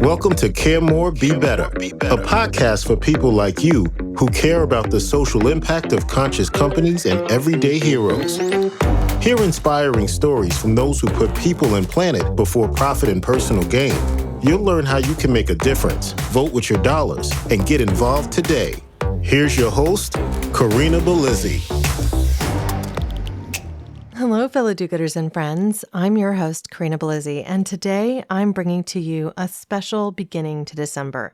Welcome to Care More, Be Better, a podcast for people like you who care about the social impact of conscious companies and everyday heroes. Hear inspiring stories from those who put people and planet before profit and personal gain. You'll learn how you can make a difference, vote with your dollars, and get involved today. Here's your host, Corinna Bellizzi. Hello, fellow do-gooders and friends. I'm your host, Corinna Bellizzi, and today I'm bringing to you a special beginning to December.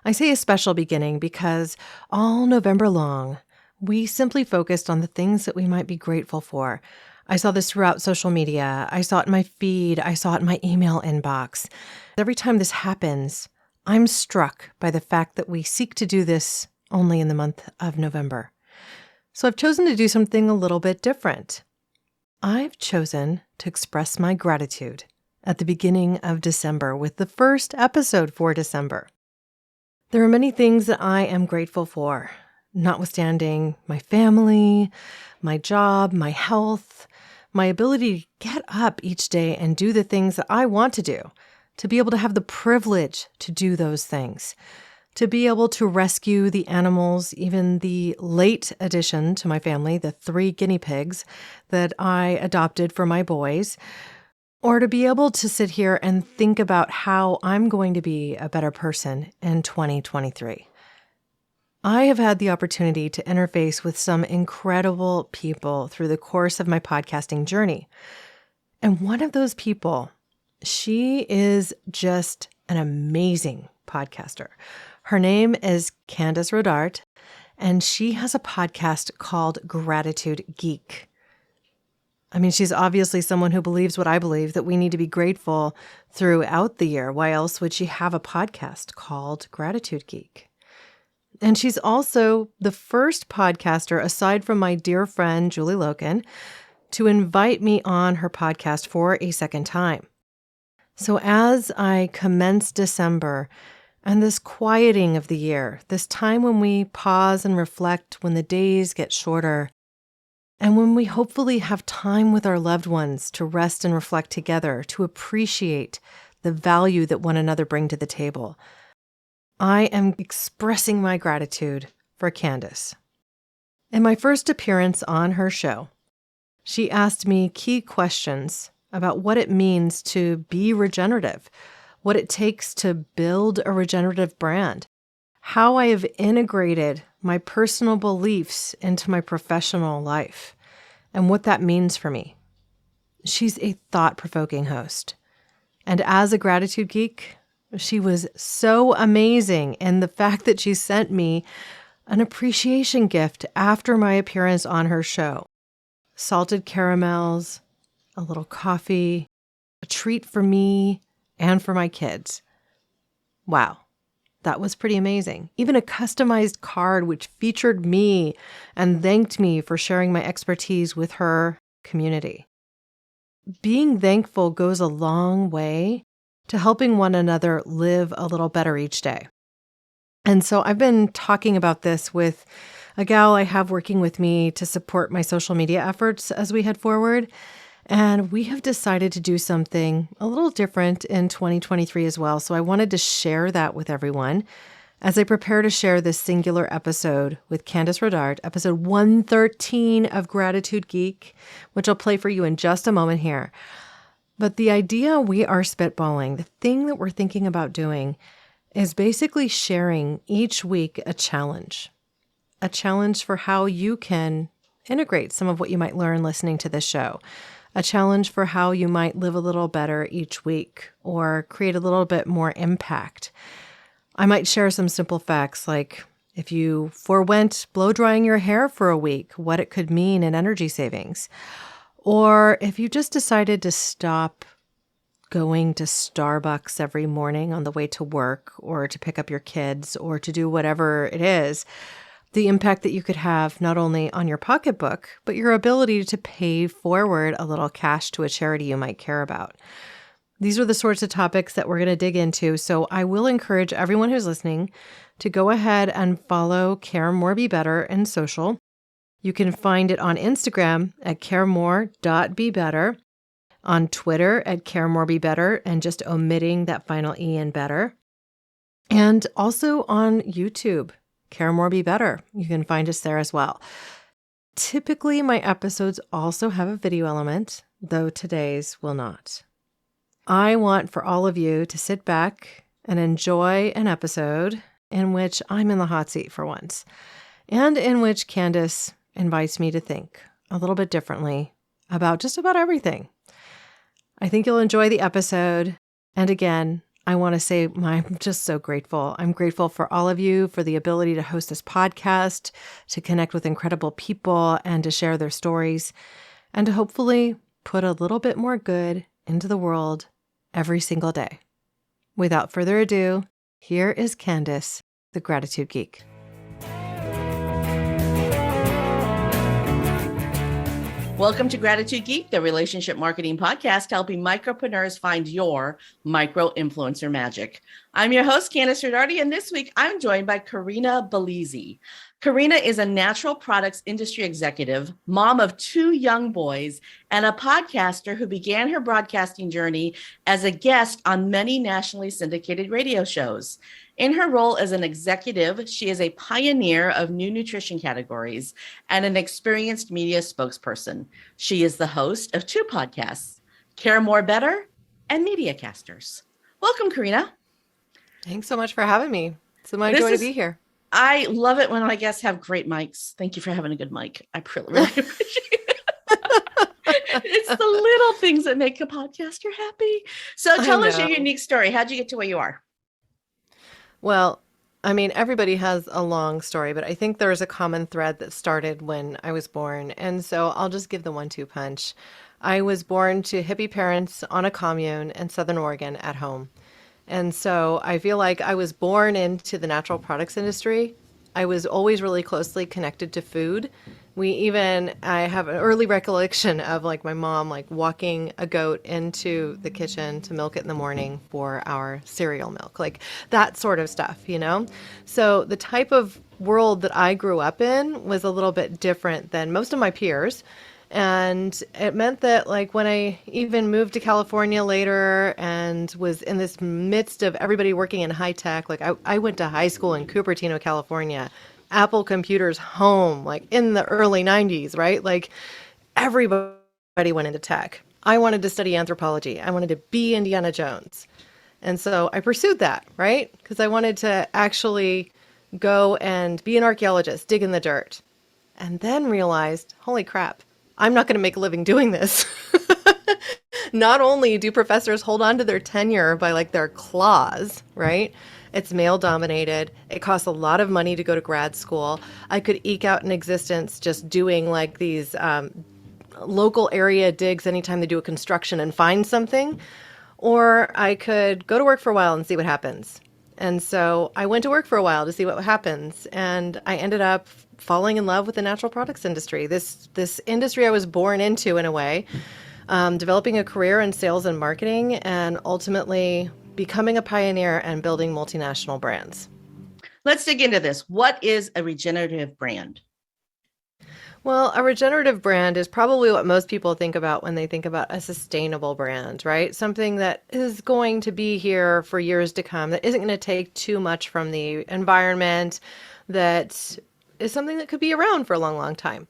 I say a special beginning because all November long, we simply focused on the things that we might be grateful for. I saw this throughout social media. I saw it in my feed. I saw it in my email inbox. Every time this happens, I'm struck by the fact that we seek to do this only in the month of November. So I've chosen to do something a little bit different. I've chosen to express my gratitude at the beginning of December with the first episode for December. There are many things that I am grateful for, notwithstanding my family, my job, my health, my ability to get up each day and do the things that I want to do, to be able to have the privilege to do those things, to be able to rescue the animals, even the late addition to my family, the 3 guinea pigs that I adopted for my boys, or to be able to sit here and think about how I'm going to be a better person in 2023. I have had the opportunity to interface with some incredible people through the course of my podcasting journey. And one of those people, she is just an amazing podcaster. Her name is Kandas Rodarte, and she has a podcast called Gratitude Geek. I mean, she's obviously someone who believes what I believe, that we need to be grateful throughout the year. Why else would she have a podcast called Gratitude Geek? And she's also the first podcaster, aside from my dear friend, Julie Loken, to invite me on her podcast for a second time. So as I commence December and this quieting of the year, this time when we pause and reflect, when the days get shorter, and when we hopefully have time with our loved ones to rest and reflect together, to appreciate the value that one another bring to the table, I am expressing my gratitude for Kandas. In my first appearance on her show, she asked me key questions about what it means to be regenerative, what it takes to build a regenerative brand, how I have integrated my personal beliefs into my professional life, and what that means for me. She's a thought-provoking host. And as a gratitude geek, she was so amazing in the fact that she sent me an appreciation gift after my appearance on her show. Salted caramels, a little coffee, a treat for me and for my kids. Wow, that was pretty amazing. Even a customized card which featured me and thanked me for sharing my expertise with her community. Being thankful goes a long way to helping one another live a little better each day. And so I've been talking about this with a gal I have working with me to support my social media efforts as we head forward. And we have decided to do something a little different in 2023 as well. So I wanted to share that with everyone as I prepare to share this singular episode with Kandas Rodarte, episode 113 of Gratitude Geek, which I'll play for you in just a moment here. But the idea we are spitballing, the thing that we're thinking about doing, is basically sharing each week a challenge for how you can integrate some of what you might learn listening to this show, a challenge for how you might live a little better each week or create a little bit more impact. I might share some simple facts like if you forewent blow drying your hair for a week, what it could mean in energy savings. Or if you just decided to stop going to Starbucks every morning on the way to work or to pick up your kids or to do whatever it is, the impact that you could have not only on your pocketbook, but your ability to pay forward a little cash to a charity you might care about. These are the sorts of topics that we're going to dig into. So I will encourage everyone who's listening to go ahead and follow Care More Be Better in social. You can find it on Instagram at caremore.bebetter, on Twitter at caremorebebetter, and just omitting that final E in better. and also on YouTube, Care More, Be Better. You can find us there as well. Typically, my episodes also have a video element, though today's will not. I want for all of you to sit back and enjoy an episode in which I'm in the hot seat for once, and in which Kandas invites me to think a little bit differently about just about everything. I think you'll enjoy the episode. And again, I want to say I'm just so grateful. I'm grateful for all of you for the ability to host this podcast, to connect with incredible people and to share their stories, and to hopefully put a little bit more good into the world every single day. Without further ado, here is Kandas, the Gratitude Geek. Welcome to Gratitude Geek, the relationship marketing podcast helping micropreneurs find your micro-influencer magic. I'm your host, Kandas Rodarte, and this week I'm joined by Corinna Bellizzi. Corinna is a natural products industry executive, mom of 2 young boys, and a podcaster who began her broadcasting journey as a guest on many nationally syndicated radio shows. In her role as an executive, she is a pioneer of new nutrition categories and an experienced media spokesperson. She is the host of 2 podcasts, Care More Better and Mediacasters. Welcome, Corinna. Thanks so much for having me. It's my joy to be here. I love it when my guests have great mics. Thank you for having a good mic. I really appreciate it. It's the little things that make a podcaster happy. So tell us your unique story. How'd you get to where you are? Well, I mean, everybody has a long story, but I think there's a common thread that started when I was born. And so I'll just give the 1-2 punch. I was born to hippie parents on a commune in Southern Oregon at home. And so I feel like I was born into the natural products industry. I was always really closely connected to food. I have an early recollection of like my mom like walking a goat into the kitchen to milk it in the morning for our cereal milk, like that sort of stuff, you know? So the type of world that I grew up in was a little bit different than most of my peers. And it meant that like when I even moved to California later and was in this midst of everybody working in high tech, like I went to high school in Cupertino, California, Apple computers home, like in the early 90s, right? Like everybody went into tech. I wanted to study anthropology. I wanted to be Indiana Jones. And so I pursued that, right? Because I wanted to actually go and be an archaeologist, dig in the dirt. And then realized, holy crap, I'm not going to make a living doing this. Not only do professors hold on to their tenure by like their claws, right? It's male dominated. It costs a lot of money to go to grad school. I could eke out an existence just doing like these local area digs anytime they do a construction and find something. Or I could go to work for a while and see what happens. And so I went to work for a while to see what happens. And I ended up falling in love with the natural products industry, this industry I was born into in a way, developing a career in sales and marketing, and ultimately becoming a pioneer and building multinational brands. Let's dig into this. What is a regenerative brand? Well, a regenerative brand is probably what most people think about when they think about a sustainable brand, right? Something that is going to be here for years to come, that isn't going to take too much from the environment, that is something that could be around for a long, long time.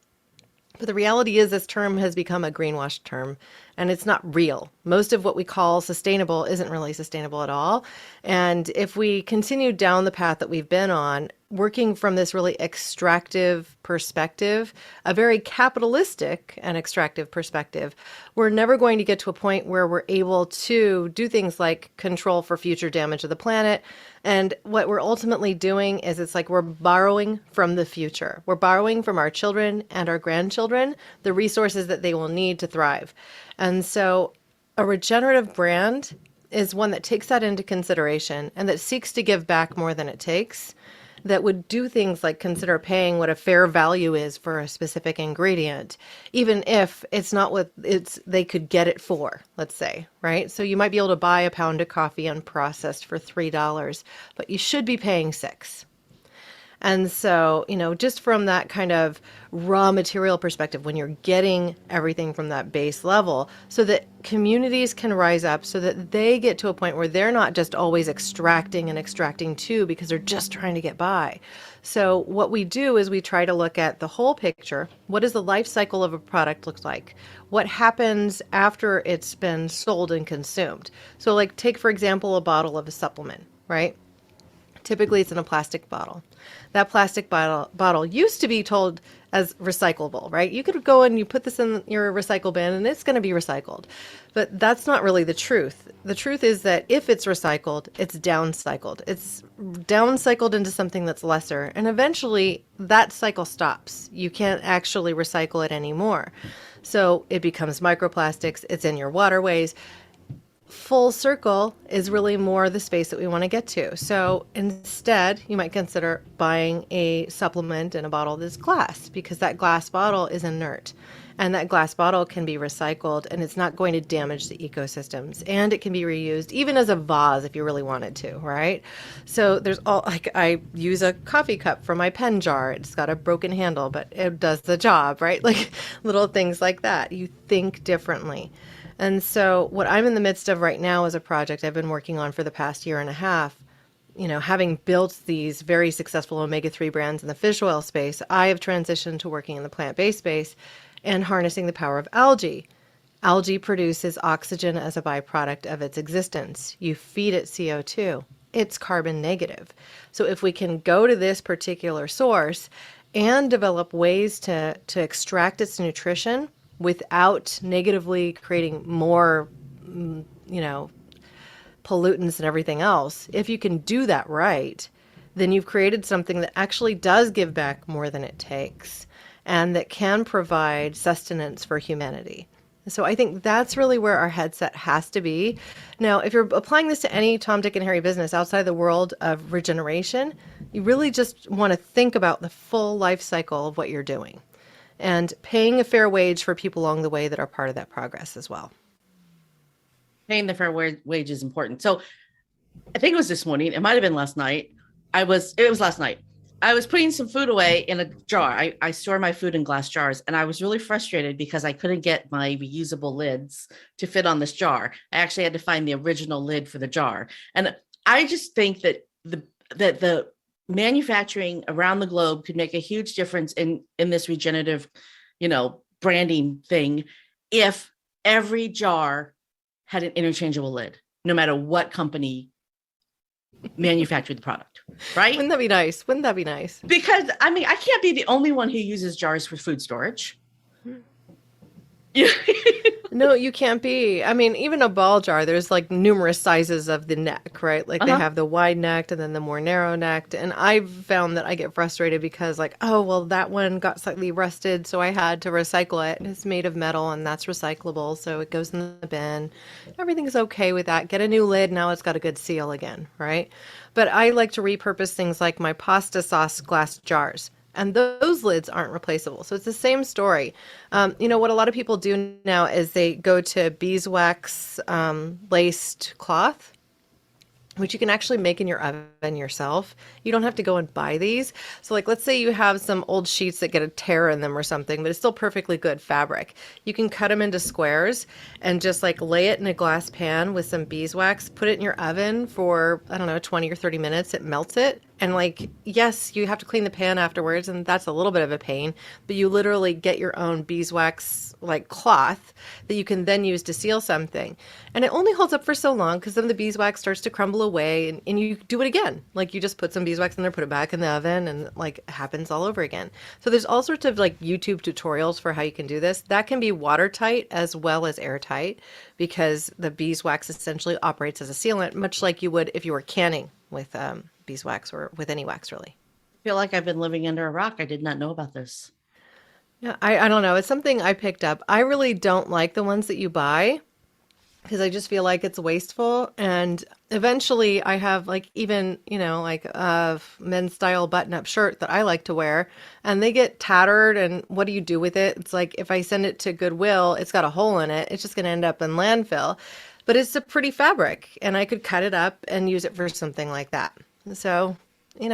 But the reality is this term has become a greenwashed term, and it's not real. Most of what we call sustainable isn't really sustainable at all. And if we continue down the path that we've been on, working from this really extractive perspective, a very capitalistic and extractive perspective, we're never going to get to a point where we're able to do things like control for future damage of the planet. And what we're ultimately doing is it's like we're borrowing from the future. We're borrowing from our children and our grandchildren the resources that they will need to thrive. And so a regenerative brand is one that takes that into consideration and that seeks to give back more than it takes, that would do things like consider paying what a fair value is for a specific ingredient, even if it's not what they could get it for, let's say, right? So you might be able to buy a pound of coffee unprocessed for $3, but you should be paying $6. And so, just from that kind of raw material perspective, when you're getting everything from that base level, so that communities can rise up, so that they get to a point where they're not just always extracting and extracting too, because they're just trying to get by. So what we do is we try to look at the whole picture. What does the life cycle of a product look like? What happens after it's been sold and consumed? So like take, for example, a bottle of a supplement, right? Typically, it's in a plastic bottle. That plastic bottle used to be told as recyclable, right? You could go and you put this in your recycle bin and it's going to be recycled. But that's not really the truth. The truth is that if it's recycled, it's downcycled. It's downcycled into something that's lesser. And eventually, that cycle stops. You can't actually recycle it anymore. So it becomes microplastics. It's in your waterways. Full circle is really more the space that we want to get to. So instead, you might consider buying a supplement in a bottle that's glass, because that glass bottle is inert. And that glass bottle can be recycled and it's not going to damage the ecosystems. And it can be reused even as a vase if you really wanted to, right? So there's I use a coffee cup for my pen jar. It's got a broken handle, but it does the job, right? Like little things like that. You think differently. And so what I'm in the midst of right now is a project I've been working on for the past year and a half. Having built these very successful omega-3 brands in the fish oil space, I have transitioned to working in the plant-based space and harnessing the power of algae. Algae produces oxygen as a byproduct of its existence. You feed it CO2. It's carbon negative. So if we can go to this particular source and develop ways to extract its nutrition without negatively creating more, pollutants and everything else, if you can do that right, then you've created something that actually does give back more than it takes and that can provide sustenance for humanity. So I think that's really where our headset has to be. Now, if you're applying this to any Tom, Dick, and Harry business outside the world of regeneration, you really just want to think about the full life cycle of what you're doing and paying a fair wage for people along the way that are part of that progress as well. Paying the fair wage is important. So I think it was this morning. It might have been last night. It was last night. I was putting some food away in a jar. I store my food in glass jars, and I was really frustrated because I couldn't get my reusable lids to fit on this jar. I actually had to find the original lid for the jar. And I just think that the manufacturing around the globe could make a huge difference in this regenerative, branding thing if every jar had an interchangeable lid, no matter what company manufactured the product, right? Wouldn't that be nice? Wouldn't that be nice? Because, I can't be the only one who uses jars for food storage. No, you can't be. Even a ball jar, there's like numerous sizes of the neck, right? Like they have the wide necked and then the more narrow necked. And I've found that I get frustrated because that one got slightly rusted, so I had to recycle it. It's made of metal and that's recyclable, so it goes in the bin. Everything's okay with that. Get a new lid, now it's got a good seal again, right? But I like to repurpose things like my pasta sauce glass jars. And those lids aren't replaceable. So it's the same story. What a lot of people do now is they go to beeswax laced cloth, which you can actually make in your oven yourself. You don't have to go and buy these. So let's say you have some old sheets that get a tear in them or something, but it's still perfectly good fabric. You can cut them into squares and just lay it in a glass pan with some beeswax, put it in your oven for, 20 or 30 minutes. It melts it. And yes, you have to clean the pan afterwards, and that's a little bit of a pain, but you literally get your own beeswax cloth that you can then use to seal something. And it only holds up for so long because then the beeswax starts to crumble away and you do it again. You just put some beeswax in there, put it back in the oven, and it happens all over again. So there's all sorts of YouTube tutorials for how you can do this. That can be watertight as well as airtight because the beeswax essentially operates as a sealant, much like you would if you were canning with beeswax or with any wax, really. I feel like I've been living under a rock. I did not know about this. Yeah, I don't know. It's something I picked up. I really don't like the ones that you buy because I just feel like it's wasteful. And eventually I have even, a men's style button-up shirt that I like to wear, and they get tattered. And what do you do with it? It's if I send it to Goodwill, it's got a hole in it. It's just going to end up in landfill. But it's a pretty fabric, and I could cut it up and use it for something like that. So, easy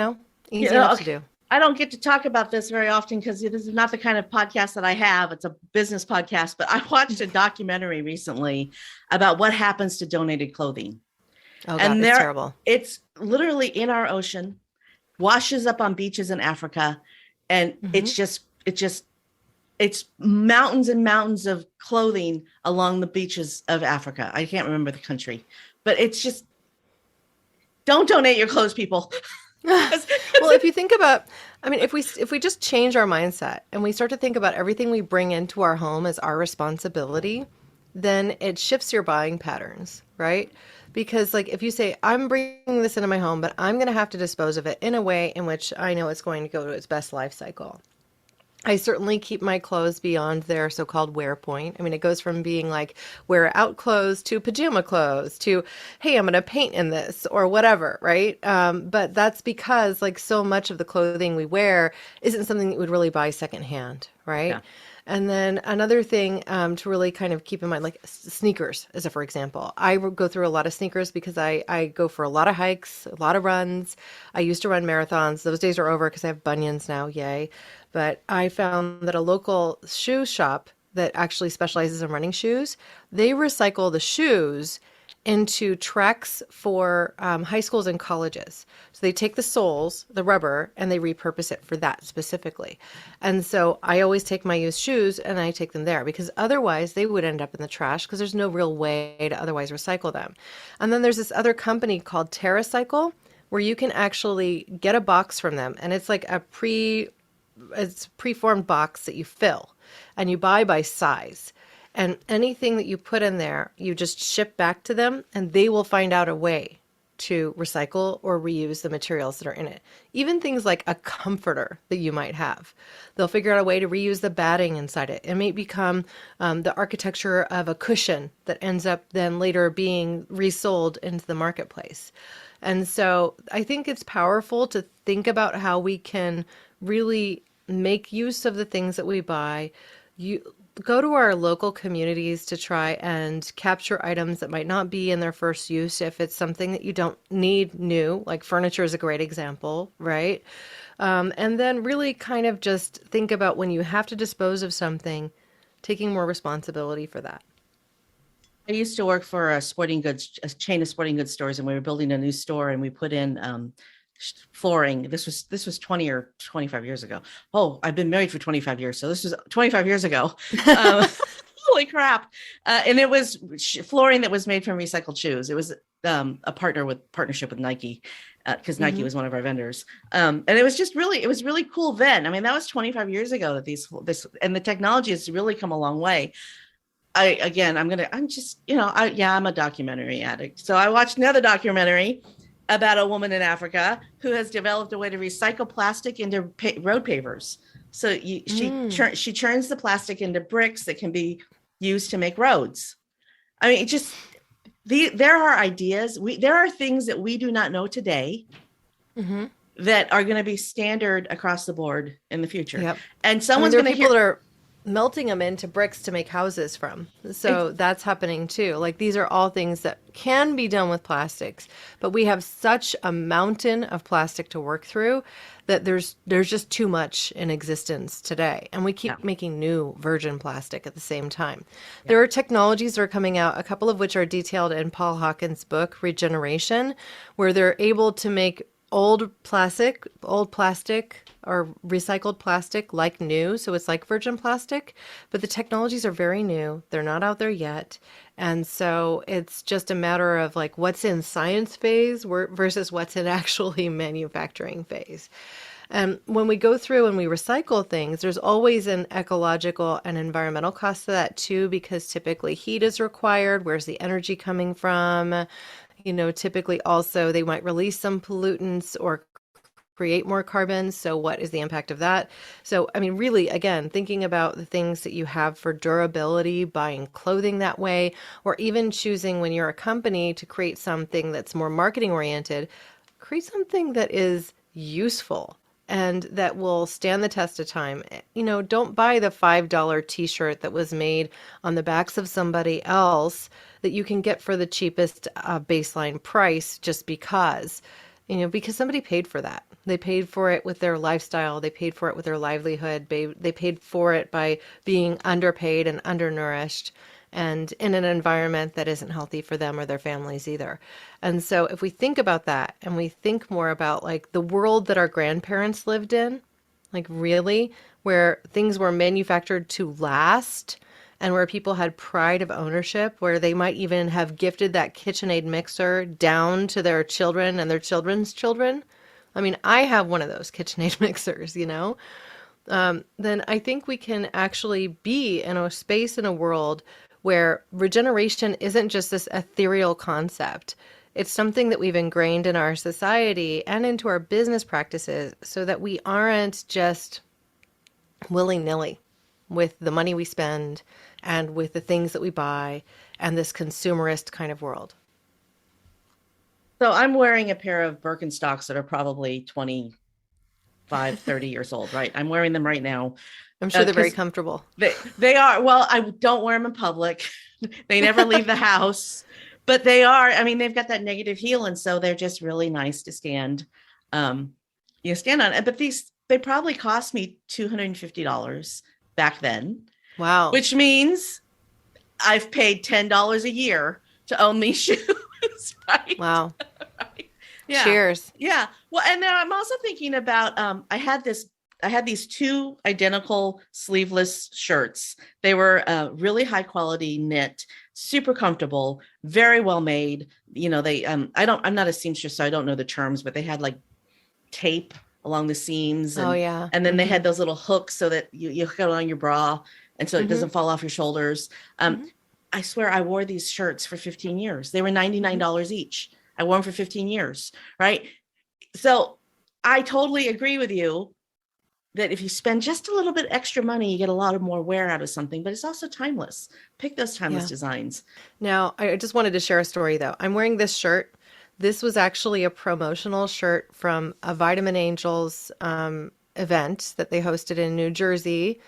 enough to do. I don't get to talk about this very often because this is not the kind of podcast that I have. It's a business podcast, but I watched a documentary recently about what happens to donated clothing. Oh God, And it's terrible. it's literally in our ocean, washes up on beaches in Africa. And it's mountains and mountains of clothing along the beaches of Africa. I can't remember the country, but it's just, don't donate your clothes, people. Well, if you think about, if we just change our mindset and we start to think about everything we bring into our home as our responsibility, then it shifts your buying patterns, right? Because like if you say, I'm bringing this into my home, but I'm going to have to dispose of it in a way in which I know it's going to go to its best life cycle. I certainly keep my clothes beyond their so-called wear point. I mean, it goes from being like wear out clothes to pajama clothes to, hey, I'm going to paint in this or whatever, right? But that's because like so much of the clothing we wear isn't something that you would really buy secondhand, right? Yeah. And then another thing to really kind of keep in mind, like sneakers, as a for example. I go through a lot of sneakers because I go for a lot of hikes, a lot of runs. I used to run marathons. Those days are over because I have bunions now, yay. But I found that a local shoe shop that actually specializes in running shoes, they recycle the shoes into tracks for high schools and colleges. So they take the soles, the rubber, and they repurpose it for that specifically. And so I always take my used shoes and I take them there because otherwise they would end up in the trash because there's no real way to otherwise recycle them. And then there's this other company called TerraCycle where you can actually get a box from them, and it's like it's preformed box that you fill and you buy by size. And anything that you put in there, you just ship back to them and they will find out a way to recycle or reuse the materials that are in it. Even things like a comforter that you might have. They'll figure out a way to reuse the batting inside it. It may become the architecture of a cushion that ends up then later being resold into the marketplace. And so I think it's powerful to think about how we can really make use of the things that we buy. You go to our local communities to try and capture items that might not be in their first use. If it's something that you don't need new, like furniture is a great example, right? And then really kind of just think about when you have to dispose of something, taking more responsibility for that. I used to work for a chain of sporting goods stores, and we were building a new store, and we put in flooring. This was 20 or 25 years ago. Oh, I've been married for 25 years. So this was 25 years ago. Holy crap. And it was flooring that was made from recycled shoes. It was a partnership with Nike because Nike was one of our vendors. And it was really cool then. I mean, that was 25 years ago that and the technology has really come a long way. I'm a documentary addict. So I watched another documentary about a woman in Africa who has developed a way to recycle plastic into road pavers. So she turns the plastic into bricks that can be used to make roads. I mean, there are ideas. There are things that we do not know today that are going to be standard across the board in the future. Yep. And someone's going to people that are melting them into bricks to make houses from. So that's happening too. Like these are all things that can be done with plastics, but we have such a mountain of plastic to work through that there's just too much in existence today. And we keep making new virgin plastic at the same time. Yeah. There are technologies that are coming out, a couple of which are detailed in Paul Hawken's book, Regenerative, where they're able to make old plastic or recycled plastic like new. So it's like virgin plastic, but the technologies are very new. They're not out there yet. And so it's just a matter of like what's in science phase versus what's in actually manufacturing phase. And when we go through and we recycle things, there's always an ecological and environmental cost to that too, because typically heat is required. Where's the energy coming from? Typically also they might release some pollutants or create more carbon. So what is the impact of that? So, I mean, really, again, thinking about the things that you have for durability, buying clothing that way, or even choosing when you're a company to create something that's more marketing oriented, create something that is useful and that will stand the test of time. Don't buy the $5 t-shirt that was made on the backs of somebody else that you can get for the cheapest baseline price just because. because somebody paid for that. They paid for it with their lifestyle. They paid for it with their livelihood. They paid for it by being underpaid and undernourished and in an environment that isn't healthy for them or their families either. And so if we think about that and we think more about like the world that our grandparents lived in, like really, where things were manufactured to last and where people had pride of ownership, where they might even have gifted that KitchenAid mixer down to their children and their children's children. I mean, I have one of those KitchenAid mixers, then I think we can actually be in a space in a world where regeneration isn't just this ethereal concept. It's something that we've ingrained in our society and into our business practices so that we aren't just willy-nilly with the money we spend and with the things that we buy and this consumerist kind of world. So I'm wearing a pair of Birkenstocks that are probably 25, 30 years old, right? I'm wearing them right now. I'm sure they're very comfortable. They are. Well, I don't wear them in public. They never leave the house, but they are. I mean, they've got that negative heel. And so they're just really nice to stand on. But they probably cost me $250 back then. Wow. Which means I've paid $10 a year to own these shoes. Right? Wow. Right. Yeah. Cheers. Yeah. Well, and then I'm also thinking about, I had these two identical sleeveless shirts. They were really high quality knit, super comfortable, very well made. I'm not a seamstress, so I don't know the terms, but they had like tape along the seams. And then they had those little hooks so that you hook it on your bra and so it doesn't fall off your shoulders. I swear I wore these shirts for 15 years. They were $99 each. I wore them for 15 years, right? So I totally agree with you that if you spend just a little bit extra money, you get a lot of more wear out of something, but it's also timeless. Pick those timeless designs. Now, I just wanted to share a story though. I'm wearing this shirt. This was actually a promotional shirt from a Vitamin Angels event that they hosted in New Jersey,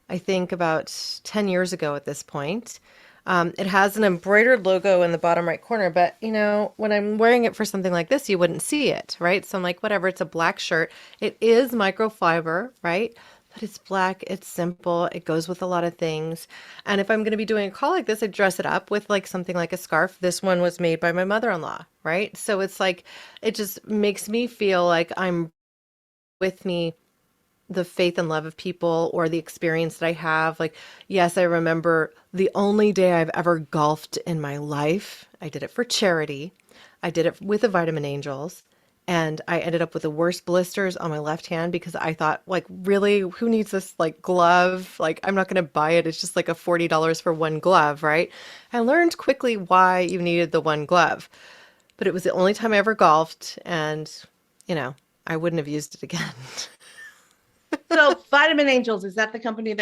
I think about 10 years ago at this point. It has an embroidered logo in the bottom right corner, but when I'm wearing it for something like this, you wouldn't see it, right? So I'm like, whatever, it's a black shirt. It is microfiber, right? But it's black, it's simple, it goes with a lot of things. And if I'm going to be doing a call like this, I dress it up with like something like a scarf. This one was made by my mother-in-law, right? So it's like, it just makes me feel like I'm with me the faith and love of people or the experience that I have. Like, yes, I remember the only day I've ever golfed in my life. I did it for charity. I did it with the Vitamin Angels. And I ended up with the worst blisters on my left hand because I thought, like, really, who needs this like glove? Like, I'm not going to buy it. It's just like a $40 for one glove, right? I learned quickly why you needed the one glove. But it was the only time I ever golfed. And, I wouldn't have used it again. So Vitamin Angels, is that the company is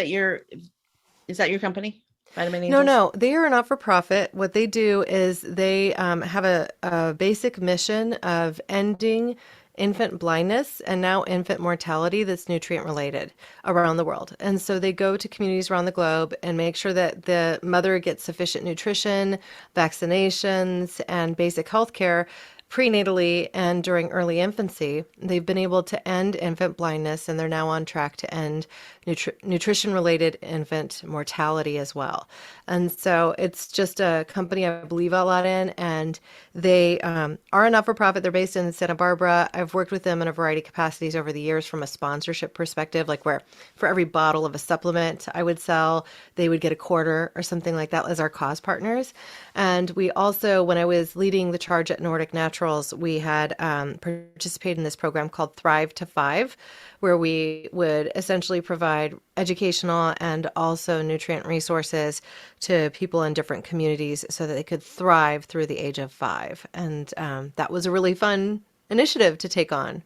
that your company? Vitamin Angels? No, they are a not-for-profit. What they do is they have a basic mission of ending infant blindness and now infant mortality that's nutrient related around the world. And so they go to communities around the globe and make sure that the mother gets sufficient nutrition, vaccinations, and basic health care prenatally and during early infancy. They've been able to end infant blindness, and they're now on track to end nutrition-related infant mortality as well. And so it's just a company I believe a lot in, and they are a not-for-profit. They're based in Santa Barbara. I've worked with them in a variety of capacities over the years from a sponsorship perspective, like where for every bottle of a supplement I would sell, they would get a quarter or something like that as our cause partners. And we also, when I was leading the charge at Nordic Naturals, we had participated in this program called Thrive to Five, where we would essentially provide educational and also nutrient resources to people in different communities so that they could thrive through the age of 5. And that was a really fun initiative to take on.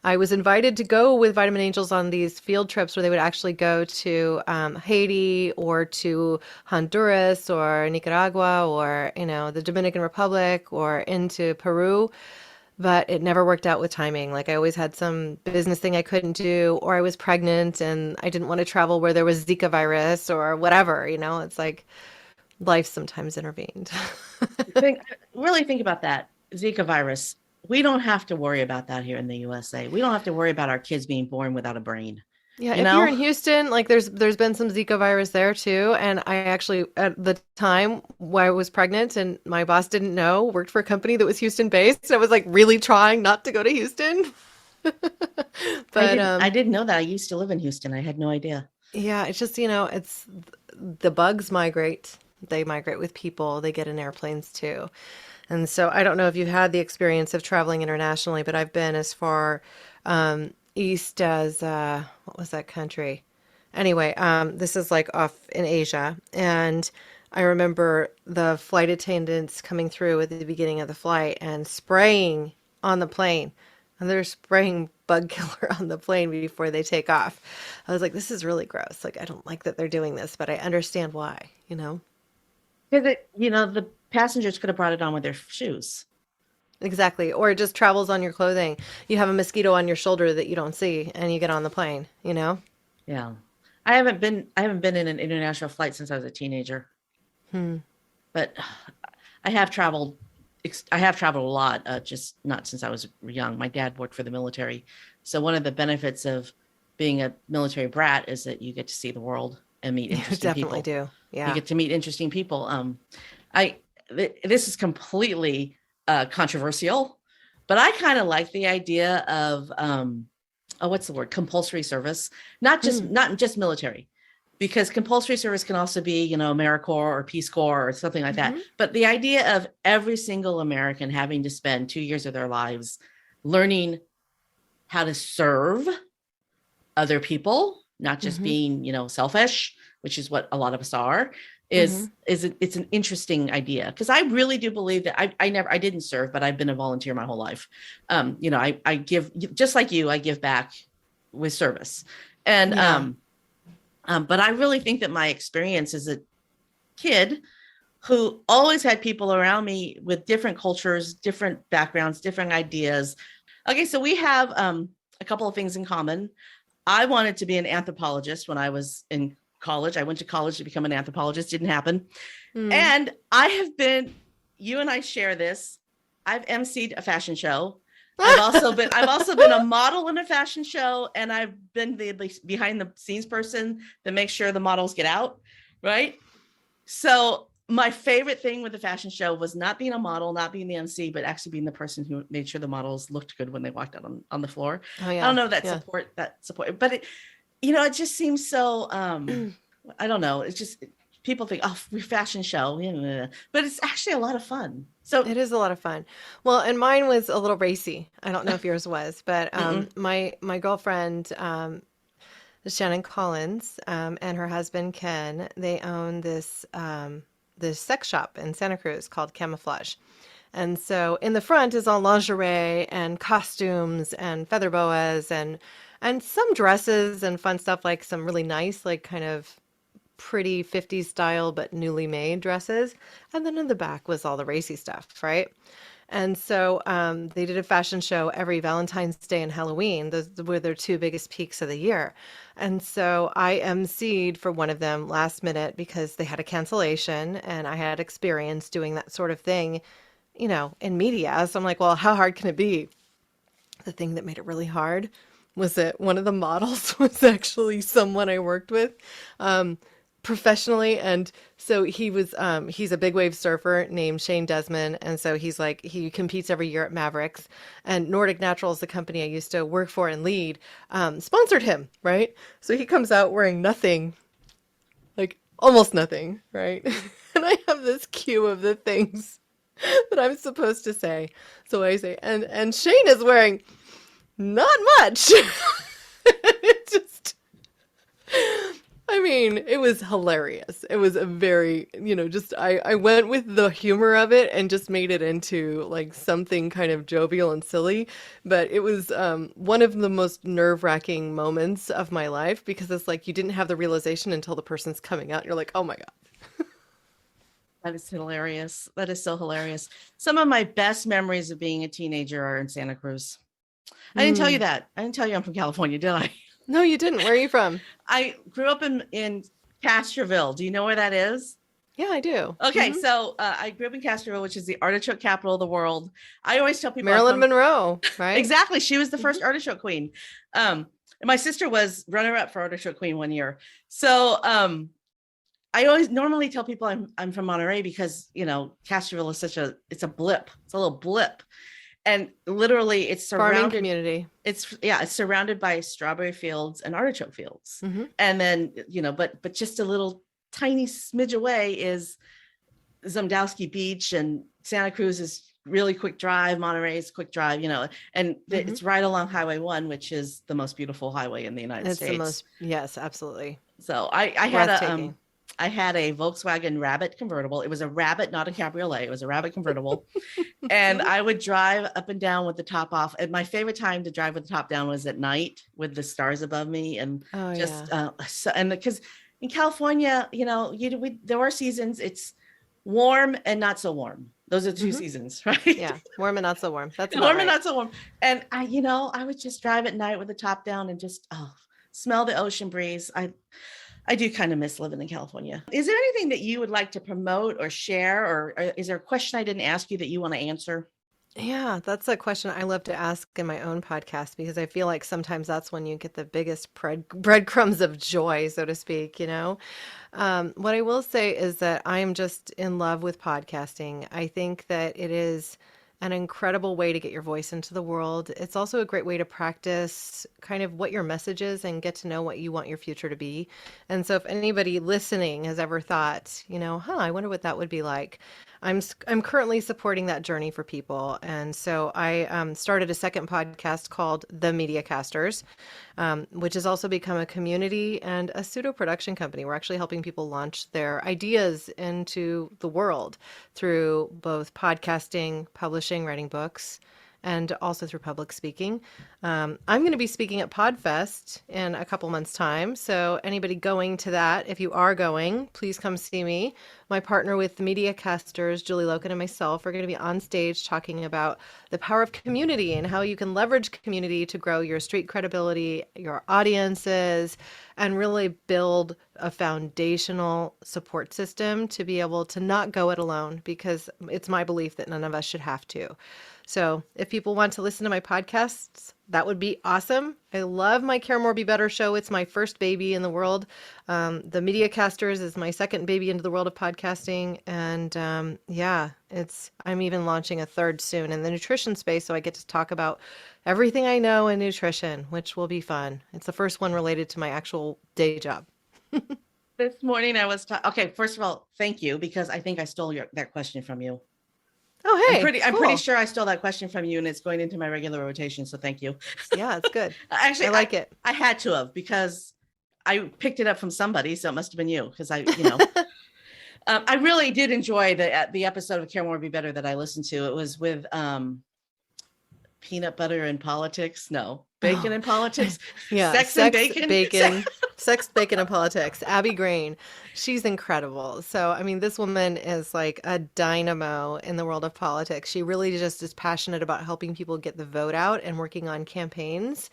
I was invited to go with Vitamin Angels on these field trips where they would actually go to Haiti or to Honduras or Nicaragua or, the Dominican Republic or into Peru. But it never worked out with timing. Like I always had some business thing I couldn't do, or I was pregnant and I didn't want to travel where there was Zika virus or whatever, it's like life sometimes intervened. Really think about that. Zika virus. we don't have to worry about that here in the USA. We don't have to worry about our kids being born without a brain. Yeah, You if you're know? in Houston, like there's been some Zika virus there too, and I actually at the time when I was pregnant and my boss didn't know, worked for a company that was Houston based. I was like really trying not to go to Houston. But I didn't know that. I used to live in Houston. I had no idea. yeah, it's just, it's the bugs migrate. They migrate with people. They get in airplanes too. And so I don't know if you've had the experience of traveling internationally, but I've been as far east as what was that country? Anyway, this is like off in Asia, and I remember the flight attendants coming through at the beginning of the flight and spraying on the plane, and they're spraying bug killer on the plane before they take off. I was like, this is really gross. Like, I don't like that they're doing this, but I understand why, you know? Because the passengers could have brought it on with their shoes. Exactly. Or it just travels on your clothing. You have a mosquito on your shoulder that you don't see and you get on the plane, you know? Yeah. I haven't been in an international flight since I was a teenager. But I have traveled a lot, just not since I was young. My dad worked for the military. So one of the benefits of being a military brat is that you get to see the world and meet You interesting definitely people. do. Yeah. You get to meet interesting people. This is completely controversial, but I kind of like the idea of what's the word? Compulsory service, not just military, because compulsory service can also be, AmeriCorps or Peace Corps or something like that. But the idea of every single American having to spend 2 years of their lives learning how to serve other people, not just being, selfish, which is what a lot of us are, it's an interesting idea. Because I really do believe that I didn't serve, but I've been a volunteer my whole life. I give, just like you, I give back with service. And but I really think that my experience as a kid who always had people around me with different cultures, different backgrounds, different ideas. Okay, so we have a couple of things in common. I wanted to be an anthropologist when I was in college. I went to college to become an anthropologist. Didn't happen. And you and I share this. I've emceed a fashion show. I've also been a model in a fashion show, and I've been the behind the scenes person that makes sure the models get out, right? So my favorite thing with the fashion show was not being a model, not being the MC, but actually being the person who made sure the models looked good when they walked out on the floor. Oh, yeah. I don't know that support, but it just seems so, I don't know. It's just, people think, oh, we're fashion show, but it's actually a lot of fun. So it is a lot of fun. Well, and mine was a little racy. I don't know if yours was, but my girlfriend, Shannon Collins, and her husband Ken, they own this sex shop in Santa Cruz called Camouflage. And so in the front is all lingerie and costumes and feather boas and some dresses and fun stuff, like some really nice, like kind of pretty 50s style but newly made dresses. And then in the back was all the racy stuff, right? And so they did a fashion show every Valentine's Day and Halloween. Those were their two biggest peaks of the year. And so I emceed for one of them last minute because they had a cancellation, and I had experience doing that sort of thing, in media. So I'm like, well, how hard can it be? The thing that made it really hard was that one of the models was actually someone I worked with professionally. And so he's a big wave surfer named Shane Desmond. And so he competes every year at Mavericks, and Nordic Naturals, the company I used to work for and lead, sponsored him. Right. So he comes out wearing nothing, like almost nothing. Right. And I have this cue of the things that I'm supposed to say. So I say, and Shane is wearing not much. It just, it was hilarious. It was a very, I went with the humor of it and just made it into like something kind of jovial and silly. But it was one of the most nerve-wracking moments of my life, because it's like you didn't have the realization until the person's coming out. You're like, oh my God. That is hilarious. That is so hilarious. Some of my best memories of being a teenager are in Santa Cruz. I didn't tell you that. I didn't tell you I'm from California, did I? No, you didn't. Where are you from? I grew up in Castroville. Do you know where that is? Yeah, I do. Okay, so I grew up in Castroville, which is the artichoke capital of the world. I always tell people Marilyn Monroe, right? Exactly. She was the first artichoke queen. And my sister was runner-up for artichoke queen one year. So I always normally tell people I'm from Monterey because, you know, Castroville is it's a blip. It's a little blip. And literally it's surrounded farming community. It's surrounded by strawberry fields and artichoke fields. And then, you know, but just a little tiny smidge away is Zumdowski Beach, and Santa Cruz is really quick drive. Monterey is quick drive, you know, and it's right along Highway 1, which is the most beautiful highway in the United States. Yes, absolutely. So I had a Volkswagen Rabbit convertible. It was a Rabbit, not a cabriolet. It was a Rabbit convertible. And I would drive up and down with the top off. And my favorite time to drive with the top down was at night with the stars above me. And because in California, you know, there are seasons. It's warm and not so warm. Those are two seasons, right? Yeah, warm and not so warm. That's warm and not so warm. And I would just drive at night with the top down and just smell the ocean breeze. I do kind of miss living in California. Is there anything that you would like to promote or share, or is there a question I didn't ask you that you want to answer? Yeah, that's a question I love to ask in my own podcast, because I feel like sometimes that's when you get the biggest breadcrumbs of joy, so to speak, you know? What I will say is that I am just in love with podcasting. I think that it is an incredible way to get your voice into the world. It's also a great way to practice kind of what your message is and get to know what you want your future to be. And so if anybody listening has ever thought, you know, I wonder what that would be like, I'm currently supporting that journey for people. And so I started a second podcast called The Media Casters, which has also become a community and a pseudo production company. We're actually helping people launch their ideas into the world through both podcasting, publishing, writing books, and also through public speaking. I'm going to be speaking at PodFest in a couple months' time. So anybody going to that, if you are going, please come see me. My partner with the Media Casters, Julie Loken, and myself are going to be on stage talking about the power of community and how you can leverage community to grow your street credibility, your audiences, and really build a foundational support system to be able to not go it alone, because it's my belief that none of us should have to. So if people want to listen to my podcasts, that would be awesome. I love my Care More Be Better show. It's my first baby in the world. The Media Casters is my second baby into the world of podcasting. And I'm even launching a third soon in the nutrition space. So I get to talk about everything I know in nutrition, which will be fun. It's the first one related to my actual day job. This morning I was okay. First of all, thank you, because I think I stole that question from you. Oh, hey, I'm pretty sure I stole that question from you, and it's going into my regular rotation. So thank you. Yeah, it's good. Actually, I like it. I had to have, because I picked it up from somebody, so it must have been you, because I really did enjoy the episode of Care More Be Better that I listened to. It was with peanut butter and politics. No, bacon and politics. Yeah, sex and bacon. Sex, bacon, and politics. Abby Grain, she's incredible. So, I mean, this woman is like a dynamo in the world of politics. She really just is passionate about helping people get the vote out and working on campaigns.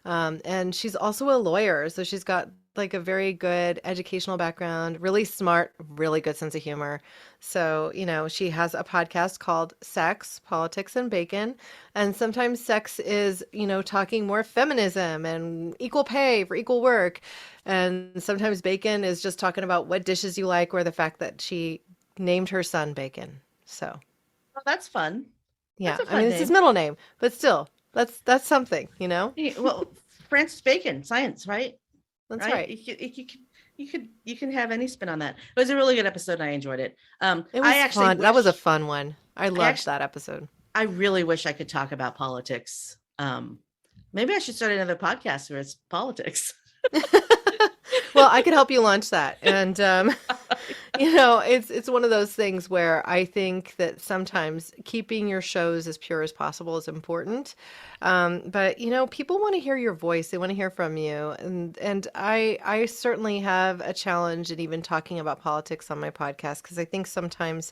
And she's also a lawyer. So she's got like a very good educational background, really smart, really good sense of humor. So, you know, she has a podcast called Sex, Politics, and Bacon. And sometimes sex is, you know, talking more feminism and equal pay for equal work. And sometimes bacon is just talking about what dishes you like, or the fact that she named her son Bacon. So. Well, that's fun. Yeah. That's I mean, it's his middle name, but still, that's something, you know? Well, Francis Bacon, science, right? That's right. You can have any spin on that. It was a really good episode, and I enjoyed it. It was fun. That was a fun one. I loved that episode. I really wish I could talk about politics. Maybe I should start another podcast where it's politics. Well, I could help you launch that. And, you know, it's one of those things where I think that sometimes keeping your shows as pure as possible is important. But, you know, people want to hear your voice. They want to hear from you. And I certainly have a challenge in even talking about politics on my podcast, because I think sometimes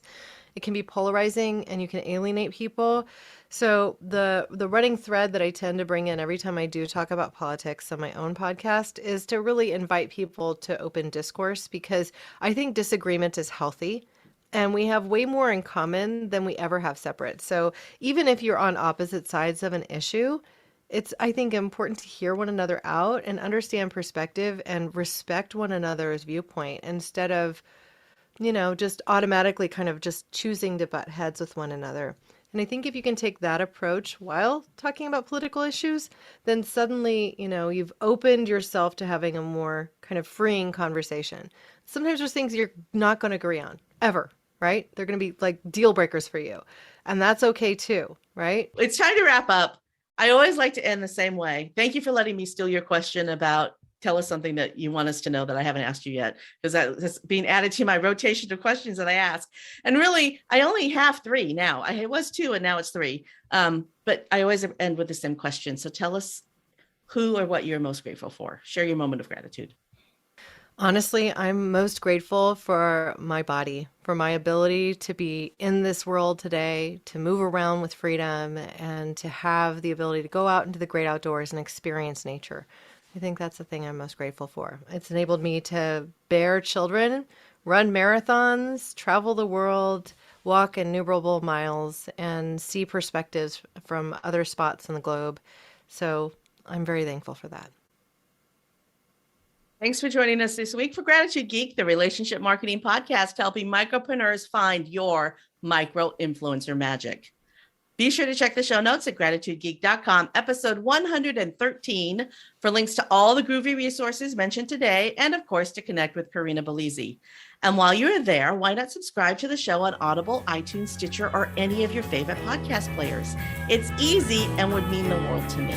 it can be polarizing and you can alienate people. So the running thread that I tend to bring in every time I do talk about politics on my own podcast is to really invite people to open discourse, because I think disagreement is healthy. And we have way more in common than we ever have separate. So even if you're on opposite sides of an issue, it's, I think, important to hear one another out and understand perspective and respect one another's viewpoint instead of, just automatically kind of just choosing to butt heads with one another. And I think if you can take that approach while talking about political issues, then suddenly, you've opened yourself to having a more kind of freeing conversation. Sometimes there's things you're not going to agree on, ever, right? They're going to be like deal breakers for you. And that's okay too, right? It's time to wrap up. I always like to end the same way. Thank you for letting me steal your question about tell us something that you want us to know that I haven't asked you yet, because that's being added to my rotation of questions that I ask. And really, I only have 3 now. It was 2 and now it's 3. But I always end with the same question. So tell us who or what you're most grateful for. Share your moment of gratitude. Honestly, I'm most grateful for my body, for my ability to be in this world today, to move around with freedom, and to have the ability to go out into the great outdoors and experience nature. I think that's the thing I'm most grateful for. It's enabled me to bear children, run marathons, travel the world, walk innumerable miles, and see perspectives from other spots in the globe. So I'm very thankful for that. Thanks for joining us this week for Gratitude Geek, the relationship marketing podcast helping micropreneurs find your micro influencer magic. Be sure to check the show notes at gratitudegeek.com, episode 113, for links to all the groovy resources mentioned today, and of course, to connect with Corinna Bellizzi. And while you're there, why not subscribe to the show on Audible, iTunes, Stitcher, or any of your favorite podcast players? It's easy and would mean the world to me.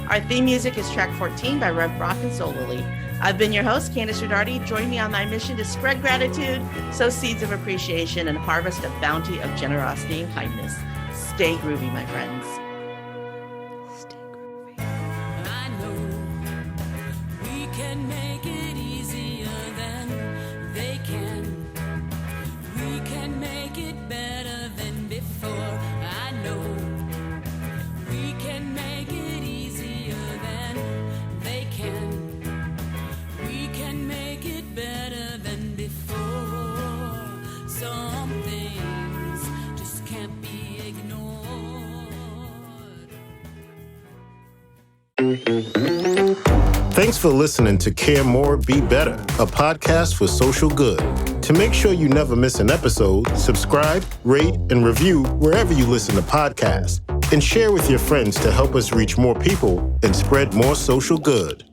Our theme music is track 14 by Rev Brock and Soul Lily. I've been your host, Kandas Rodarte. Join me on my mission to spread gratitude, sow seeds of appreciation, and harvest a bounty of generosity and kindness. Stay groovy, my friends. Stay groovy. I know we can make it easier than they can. We can make it better than before. I know we can make it easier than they can. We can make it better than before. Some things just can't be ignored. Thanks for listening to Care More, Be Better, a podcast for social good. To make sure you never miss an episode, subscribe, rate, and review wherever you listen to podcasts, and share with your friends to help us reach more people and spread more social good.